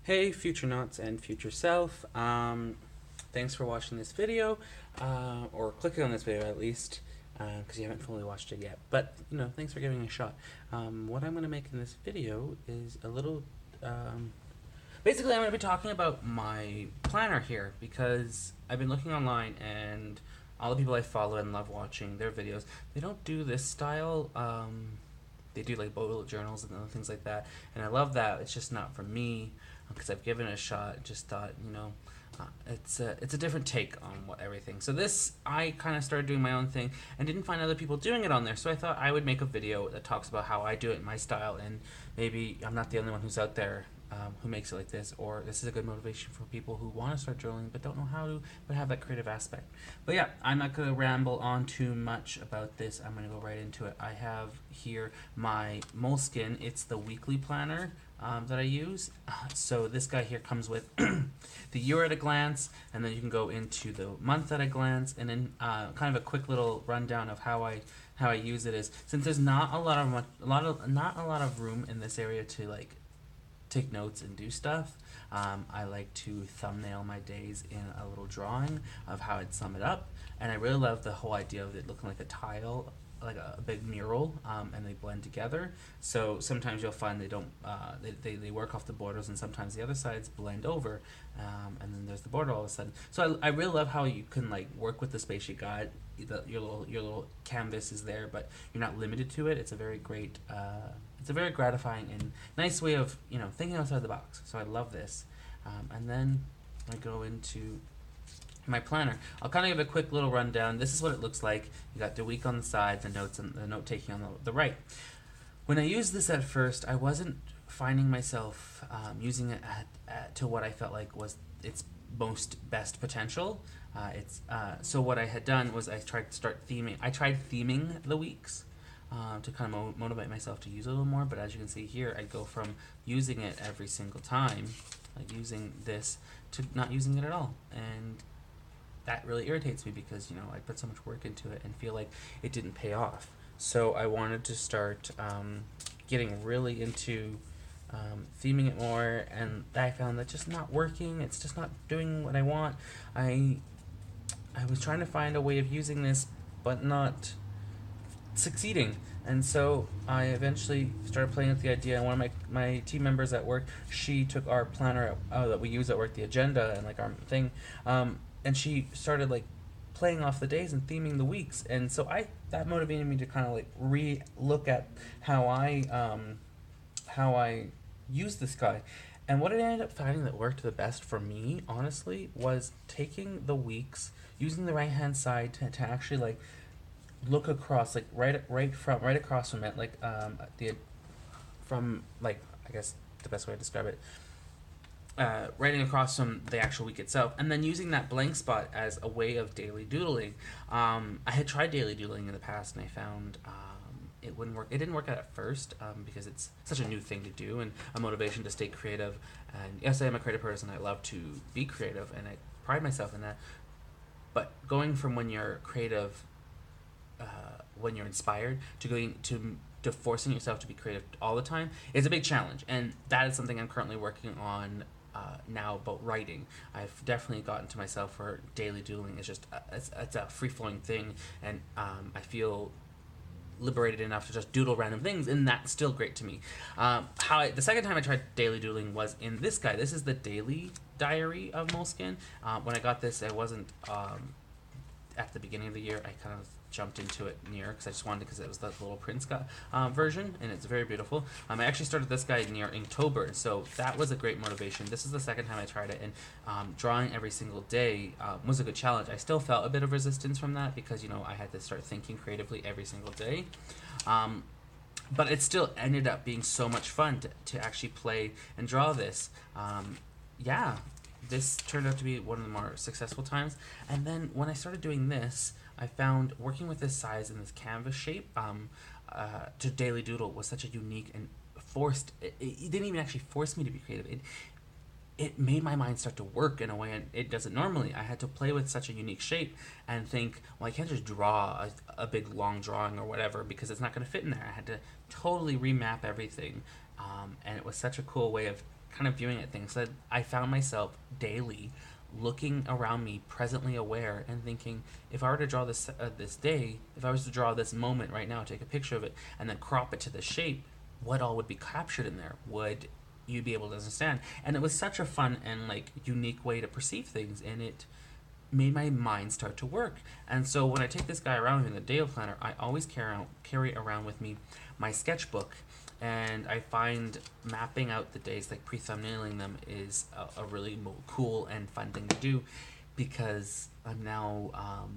Hey, future knots and future self. Thanks for watching this video, or clicking on this video at least, because you haven't fully watched it yet. But, thanks for giving it a shot. What I'm going to make in this video is a little. Basically, I'm going to be talking about my planner here, because I've been looking online and all the people I follow and love watching their videos, they don't do this style. They do like bullet journals and other things like that, and I love that. It's just not for me because I've given it a shot. Just thought, it's a different take on what everything. So this, I kind of started doing my own thing and didn't find other people doing it on there. So I thought I would make a video that talks about how I do it in my style, and maybe I'm not the only one who's out there who makes it like this, or this is a good motivation for people who want to start drilling but don't know how to, but have that creative aspect. But yeah, I'm not going to ramble on too much about this. I'm going to go right into it. I have here my Moleskine. It's the weekly planner that I use. So this guy here comes with the year at a glance, and then you can go into the month at a glance, and then kind of a quick little rundown of how I use it is, since there's not a lot of room in this area to like take notes and do stuff. I like to thumbnail my days in a little drawing of how I'd sum it up, and I really love the whole idea of it looking like a tile, like a big mural, and they blend together. So sometimes you'll find they don't, they work off the borders, and sometimes the other sides blend over, and then there's the border all of a sudden. So I really love how you can like work with the space you got. Your little canvas is there, but you're not limited to it. It's a very great, it's a very gratifying and nice way of thinking outside the box. So I love this, and then I go into my planner. I'll kind of give a quick little rundown. This is what it looks like. You got the week on the side, the notes and the note taking on the right. When I used this at first, I wasn't finding myself using it to what I felt like was its most best potential. So what I had done was I tried theming the weeks to kind of motivate myself to use it a little more. But as you can see here, I go from using it every single time, like using this, to not using it at all, and that really irritates me because I put so much work into it and feel like it didn't pay off. So I wanted to start getting really into theming it more, and I found that just not working. It's just not doing what I want. I was trying to find a way of using this, but not succeeding. And so I eventually started playing with the idea. And one of my team members at work, she took our planner that we use at work, the agenda and like our thing, and she started like playing off the days and theming the weeks. And so that motivated me to kind of like re-look at how I use this guy. And what I ended up finding that worked the best for me, honestly, was taking the weeks, using the right hand side to actually like look across, like right across from it, like from like, I guess the best way to describe it, writing across from the actual week itself, and then using that blank spot as a way of daily doodling. I had tried daily doodling in the past, and I found it wouldn't work. It didn't work out at first because it's such a new thing to do and a motivation to stay creative. And yes, I am a creative person. I love to be creative, and I pride myself in that. But going from when you're creative, when you're inspired, to going to forcing yourself to be creative all the time is a big challenge, and that is something I'm currently working on now about writing. I've definitely gotten to myself where daily doodling is just it's a free flowing thing, and I feel liberated enough to just doodle random things, and that's still great to me. The second time I tried daily doodling was in this guy. This is the daily diary of Moleskine. When I got this, I wasn't at the beginning of the year. I kind of jumped into it near because I just wanted, because it was the little Prince version, and it's very beautiful. I actually started this guy near Inktober, so that was a great motivation. This is the second time I tried it, and drawing every single day was a good challenge. I still felt a bit of resistance from that because I had to start thinking creatively every single day. But it still ended up being so much fun to actually play and draw this. Yeah, this turned out to be one of the more successful times. And then when I started doing this, I found working with this size and this canvas shape to daily doodle was such a unique and forced. It didn't even actually force me to be creative. It made my mind start to work in a way it doesn't normally. I had to play with such a unique shape and think, well, I can't just draw a big long drawing or whatever because it's not going to fit in there. I had to totally remap everything, and it was such a cool way of kind of viewing at things that I found myself daily looking around me, presently aware, and thinking, if I were to draw this day, if I was to draw this moment right now, take a picture of it, and then crop it to the shape, what all would be captured in there? Would you be able to understand? And it was such a fun and like unique way to perceive things, and it made my mind start to work. And so when I take this guy around in the Dale planner, I always carry around with me my sketchbook, and I find mapping out the days, like pre-thumbnailing them, is a really cool and fun thing to do, because I'm now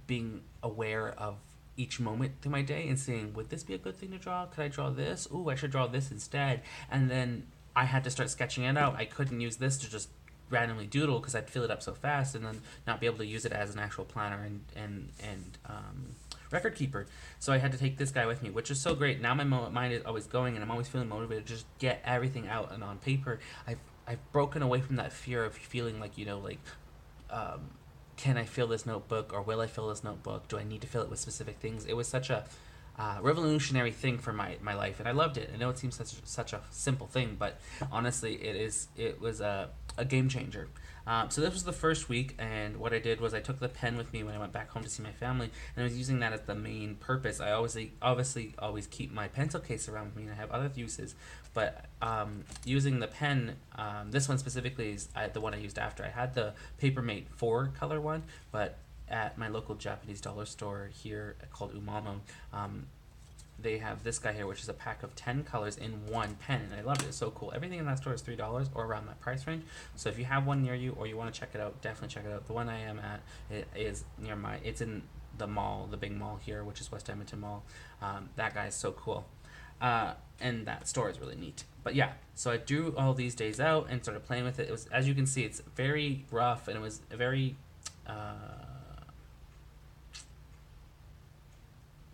being aware of each moment through my day and saying, would this be a good thing to draw? Could I draw this? Ooh, I should draw this instead. And then I had to start sketching it out. I couldn't use this to just randomly doodle because I'd fill it up so fast and then not be able to use it as an actual planner and record keeper. So I had to take this guy with me, which is so great. Now my mind is always going, and I'm always feeling motivated to just get everything out and on paper. I've broken away from that fear of feeling like, can I fill this notebook, or will I fill this notebook? Do I need to fill it with specific things? It was such a revolutionary thing for my life, and I loved it. I know it seems such a simple thing, but honestly, it was a game changer. So this was the first week, and what I did was I took the pen with me when I went back home to see my family, and I was using that as the main purpose. I obviously always keep my pencil case around with me, and I have other uses, but using the pen, this one specifically is the one I used after. I had the Papermate 4 color one, but at my local Japanese dollar store here called Umamo, they have this guy here, which is a pack of 10 colors in one pen, and I loved it. It's so cool. Everything in that store is $3 or around that price range. So if you have one near you or you want to check it out, definitely check it out. The one I am at, it is near it's in the mall, the big mall here, which is West Edmonton Mall. That guy is so cool. And that store is really neat. But yeah, so I drew all these days out and started playing with it. It was, as you can see, it's very rough, and it was a very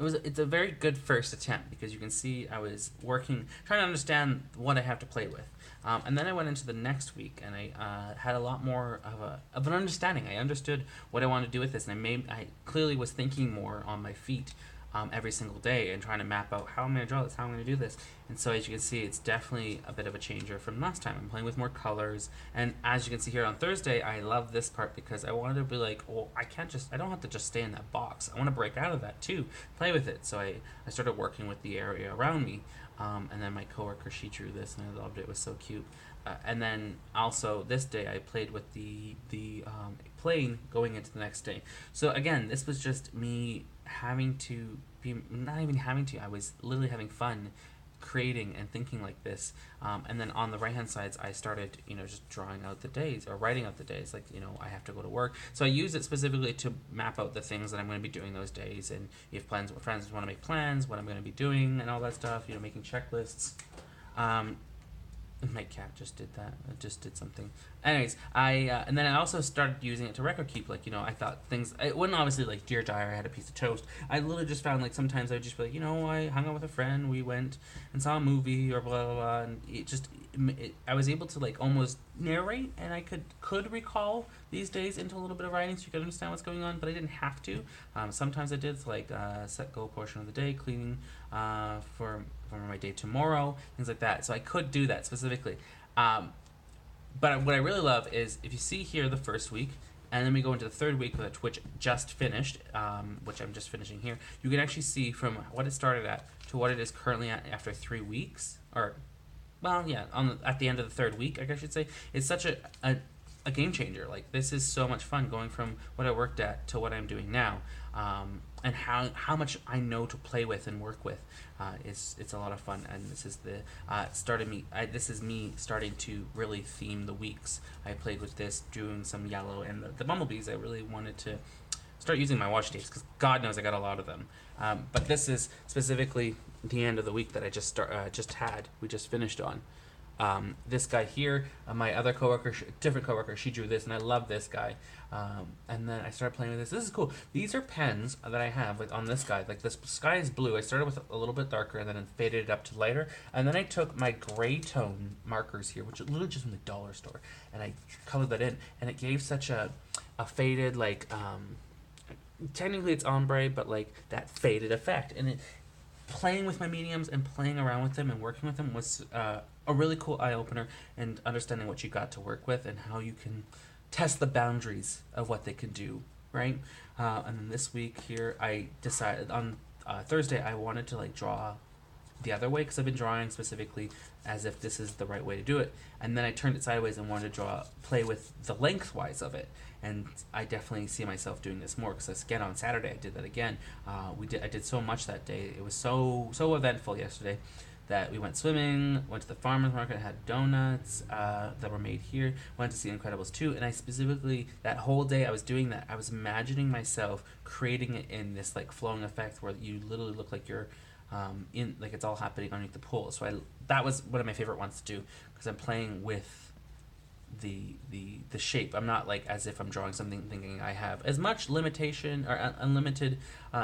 it's a very good first attempt, because you can see I was trying to understand what I have to play with. And then I went into the next week, and I had a lot more of an understanding. I understood what I wanted to do with this, and I clearly was thinking more on my feet every single day and trying to map out how I'm going to draw this, how I'm going to do this. And so as you can see, it's definitely a bit of a changer from last time. I'm playing with more colors, and as you can see here on Thursday, I love this part because I wanted to be like, well, I don't have to just stay in that box. I want to break out of that too, play with it. So I started working with the area around me, and then my coworker, she drew this, and I loved it. It was so cute. And then also this day I played with the plane going into the next day. So again, this was just me I was literally having fun creating and thinking like this. And then on the right hand sides, I started, just drawing out the days or writing out the days. Like, I have to go to work. So I use it specifically to map out the things that I'm going to be doing those days. And if friends want to make plans, what I'm going to be doing and all that stuff, making checklists. My cat just did that. It just did something. Anyways, and then I also started using it to record keep. Like, I thought things. It wasn't obviously like Dear Diary, I had a piece of toast. I literally just found like sometimes I would just be like, I hung out with a friend, we went and saw a movie or blah blah blah, and I was able to like almost narrate, and I could recall these days into a little bit of writing so you could understand what's going on, but I didn't have to. Sometimes I did, like set goal portion of the day, cleaning for my day tomorrow, things like that. So I could do that specifically. But what I really love is, if you see here the first week, and then we go into the third week, which just finished, which I'm just finishing here, you can actually see from what it started at to what it is currently at after 3 weeks, or, well, yeah, at the end of the third week, I guess I should say. It's such a game changer. Like, this is so much fun going from what I worked at to what I'm doing now, and how much I know to play with and work with. It's a lot of fun, and this is this is me starting to really theme the weeks. I played with this, doing some yellow, and the bumblebees. I really wanted to start using my washi tapes, because God knows I got a lot of them. But this is specifically the end of the week that I we just finished on. This guy here, my other coworker, different coworker, she drew this, and I love this guy. And then I started playing with this. This is cool. These are pens that I have on this guy. Like, this sky is blue. I started with a little bit darker, and then faded it up to lighter. And then I took my gray tone markers here, which are literally just from the dollar store, and I colored that in, and it gave such a faded, like, technically it's ombre, but like that faded effect. And playing with my mediums and playing around with them and working with them was a a really cool eye-opener, and understanding what you got to work with and how you can test the boundaries of what they can do, right? And then this week here, I decided on Thursday I wanted to like draw the other way, because I've been drawing specifically as if this is the right way to do it, and then I turned it sideways and wanted to play with the lengthwise of it, and I definitely see myself doing this more, because again on Saturday I did that again. I did so much that day. It was so eventful yesterday that we went swimming, went to the farmer's market, had donuts that were made here, went to see Incredibles 2, and I specifically, that whole day I was doing that. I was imagining myself creating it in this like flowing effect where you literally look like you're in, like it's all happening underneath the pool. So that was one of my favorite ones to do, because I'm playing with the shape. I'm not like as if I'm drawing something thinking I have as much limitation or unlimited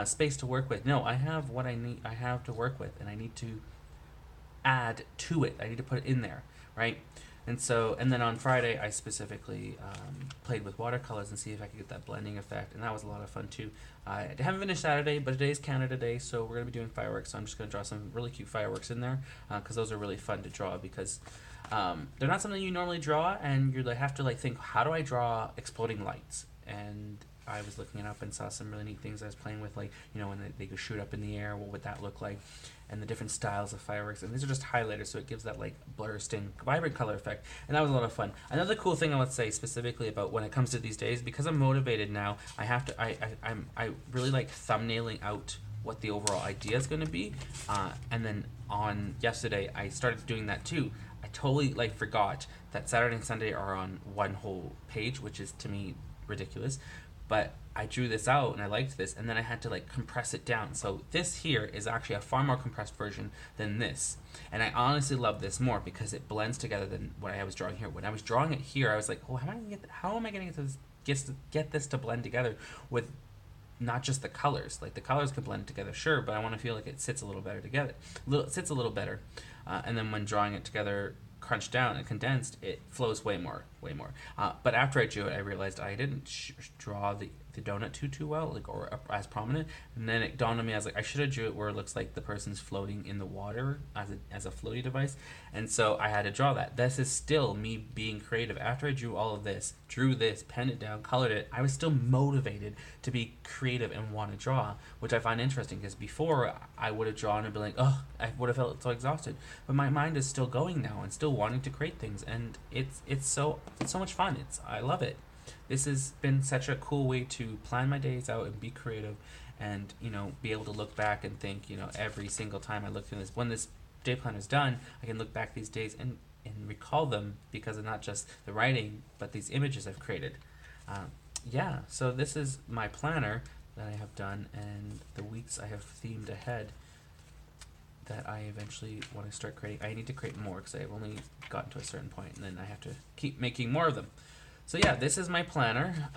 space to work with. No, I have what I need. I have to work with, and I need to add to it. I need to put it in there, right? And then on Friday, I specifically played with watercolors and see if I could get that blending effect, and that was a lot of fun too. I haven't finished Saturday, but today's Canada Day, so we're going to be doing fireworks, so I'm just going to draw some really cute fireworks in there, because those are really fun to draw, because they're not something you normally draw, and you have to like think, how do I draw exploding lights? And I was looking it up and saw some really neat things I was playing with, like, you know, when they could shoot up in the air, what would that look like? And the different styles of fireworks. And these are just highlighters, so it gives that, like, bursting, vibrant color effect. And that was a lot of fun. Another cool thing I would say specifically about when it comes to these days, because I'm motivated now, I really like thumbnailing out what the overall idea is going to be. And then on yesterday, I started doing that too. I totally, like, forgot that Saturday and Sunday are on one whole page, which is, to me, ridiculous. But I drew this out and I liked this, and then I had to like compress it down. So this here is actually a far more compressed version than this, and I honestly love this more because it blends together than what I was drawing here. When I was drawing it here, I was like, oh, how am I going to get this to blend together with not just the colors? Like the colors can blend together, sure, but I want to feel like it sits a little better together. Sits a little better, and then when drawing it together, crunched down and condensed, it flows way more. But after I drew it, I realized I didn't draw the donut too well, like, or as prominent. And then it dawned on me, I was like, I should have drew it where it looks like the person's floating in the water as a floaty device. And so I had to draw that. This is still me being creative. After I drew all of this, penned it down, colored it, I was still motivated to be creative and want to draw, which I find interesting, because before I would have drawn and been like, oh, I would have felt so exhausted. But my mind is still going now and still wanting to create things, and it's so much fun. I love it. This has been such a cool way to plan my days out and be creative, and, you know, be able to look back and think, you know, every single time I look through this, when this day planner is done, I can look back these days and recall them because of not just the writing, but these images I've created. Yeah, so this is my planner that I have done, and the weeks I have themed ahead that I eventually want to start creating. I need to create more because I've only gotten to a certain point, and then I have to keep making more of them. So yeah, this is my planner,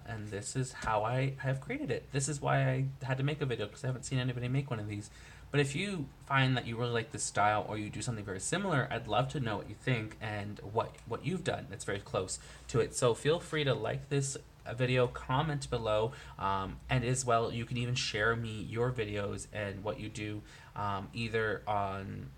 and this is how I have created it. This is why I had to make a video, because I haven't seen anybody make one of these. But if you find that you really like this style, or you do something very similar, I'd love to know what you think and what you've done that's very close to it. So feel free to like this video, comment below, and as well, you can even share me your videos and what you do, either on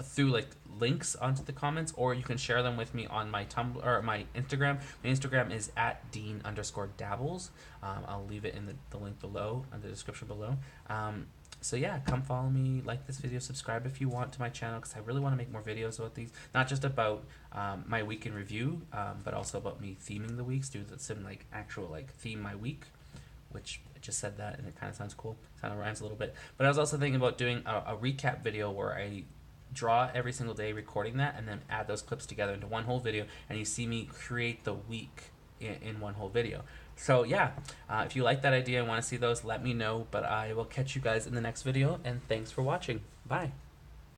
through like links onto the comments, or you can share them with me on my Tumblr or my Instagram. My Instagram is @Dean_Dabbles. I'll leave it in the link below, in the description below. So yeah, come follow me, like this video, subscribe if you want to my channel, because I really want to make more videos about these, not just about my week in review, but also about me theming the weeks, do some like actual like theme my week, which I just said that and it kind of sounds cool, kind of rhymes a little bit. But I was also thinking about doing a recap video where I draw every single day, recording that, and then add those clips together into one whole video, and you see me create the week in one whole video. So yeah, if you like that idea and want to see those, let me know. But I will catch you guys in the next video, and thanks for watching. Bye.